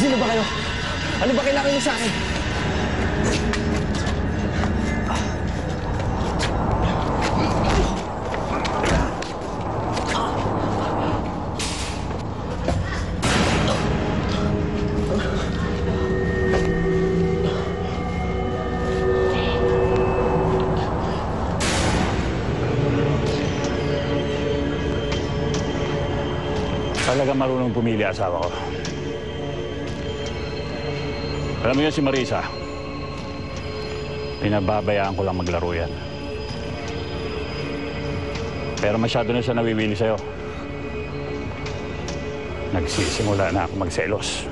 Sino ba kayo? Ano ba kailangan niyo sa akin? Talagang marunong pumili asawa ko. Alam mo yan si Marisa, pinababayaan ko lang maglaro yan. Pero masyado na siya nawiwili sa'yo. Nagsisimula na ako magselos.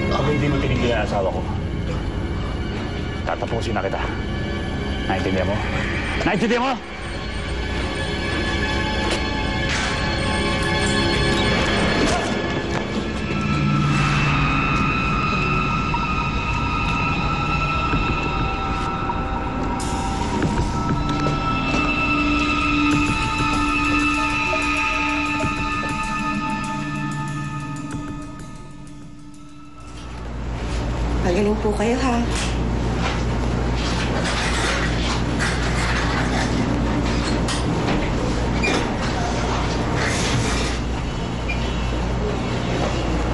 Pag hindi mo tinigilan ang asawa ko, tatapusin na kita. Naintindihan mo? Naintindihan mo? Magaling po kayo, ha?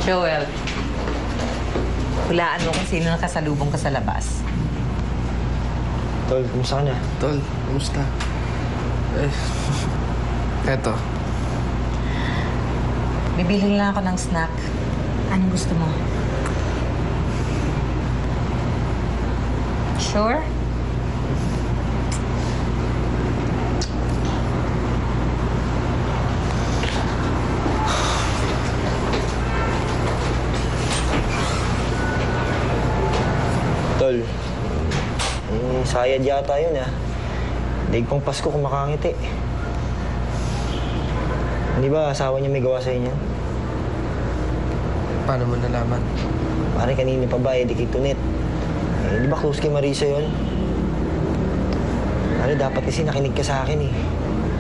Joel, hulaan mo kung sino nakasalubong ka sa labas. Tol, kumusta ka na? Tol, kumusta? Eto. Bibili lang ako ng snack. Anong gusto mo? Sure? Tol, sayad yata yun, ha? Daig pang Pasko kumakangiti. Hindi ba asawa niya may gawa sa inyo? Paano mo nalaman? Pare, kanina pa ba, di kay Tunit. Di ba close kay Marisa yun? Pare, dapat kasi nakinig ka sa akin, eh.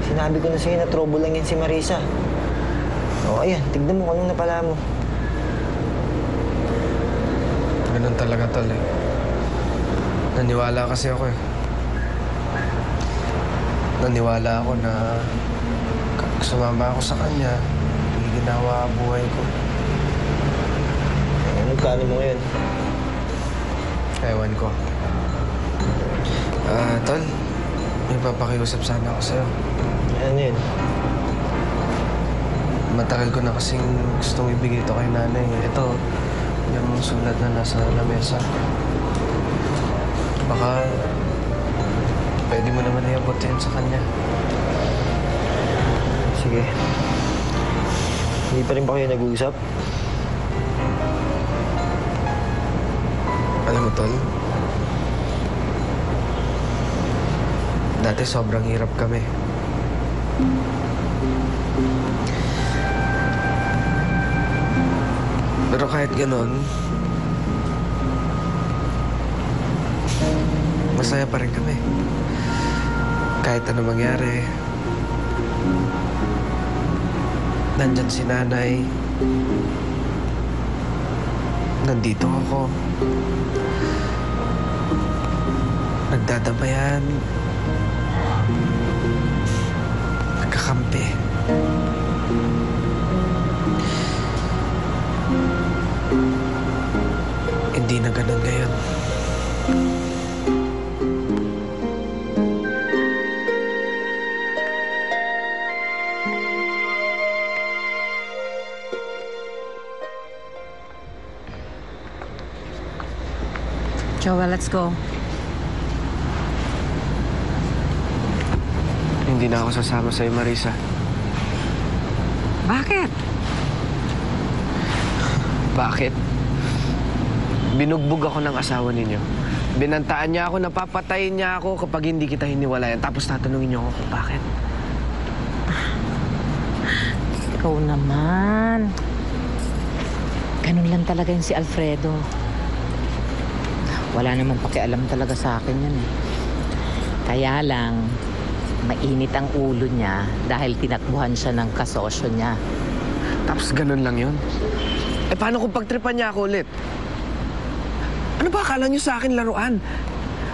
Sinabi ko na sa'yo na trouble lang yan si Marisa. O, ayan, tignan mo kung anong napala mo. Ganun talaga, Tol, eh. Naniwala kasi ako, eh. Naniwala ako na kapag sumama ako sa kanya, ginawa ang buhay ko. Anong plano mo ngayon? Ewan ko. Tol, may papakiusap sana ako sa'yo. Ano yun? Matagal ko na kasing gustong ibigay ito kay nanay. Ito, yung sulat na nasa lamesa. Baka pwede mo naman iabot yan sa kanya. Sige. Hindi pa rin ba kayo nag-uusap? Alam mo, Tol, dati sobrang hirap kami. Pero kahit ganon, masaya pa rin kami. Kahit ano mangyari, nandyan si nanay. Nandito ako. Nagdadabayan. Nagkakampi. Hindi na ganun ngayon. Joel, let's go. Hindi na ako sasama sa'yo, Marisa. Bakit? Bakit? Binugbog ako ng asawa ninyo. Binantaan niya ako, napapatayin niya ako kapag hindi kita hiniwalayan. Tapos tatanungin niyo ako kung bakit. Ikaw naman. Ganun lang talaga yun si Alfredo. Wala naman pakialam talaga sa akin yan, eh. Kaya lang, Mainit ang ulo niya dahil tinakbuhan siya ng kasosyo niya. Tapos ganun lang yun. Eh, paano kung pagtripan niya ako ulit? Ano ba akala niyo sa akin laruan?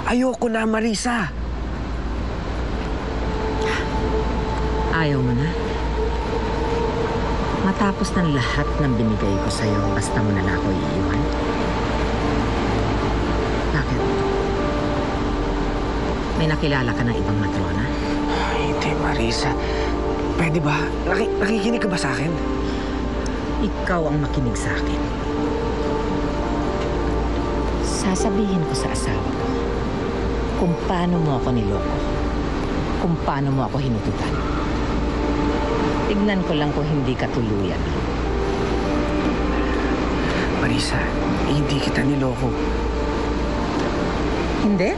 Ayoko na, Marisa. Ayaw mo na? Matapos ng lahat ng binigay ko sa'yo, basta mo na lang ako iiwan? Bakit? May nakilala ka ng ibang matrona? Ay, hindi, Marisa. Pwede ba? Nakikinig ka ba sa akin? Ikaw ang makinig sa akin. Sasabihin ko sa asawa ko kung paano mo ako niloko, kung paano mo ako hinututan. Tignan ko lang kung hindi ka tuluyan. Marisa, hindi kita niloko. Hindi?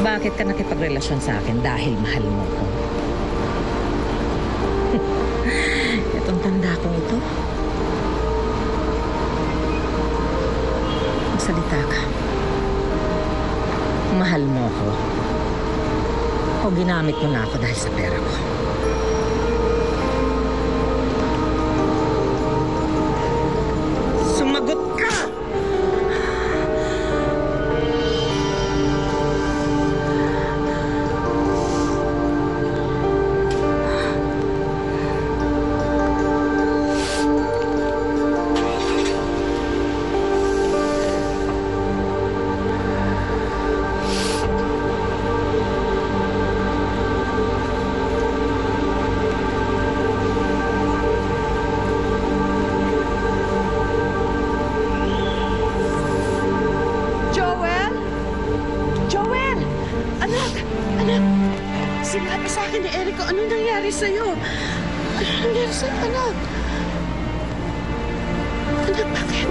Bakit ka nakipagrelasyon sa akin dahil mahal mo ko? Itong tanda kong ito. Magsalita ka. Mahal mo ko. O ginamit mo na ako dahil sa pera ko. Sumagot ka! Joel? Joel! Anak! Anak! Sinabi sa akin ni Erico, ano nangyari sa'yo? Ano nangyari sa'yo, anak? Anak, bakit?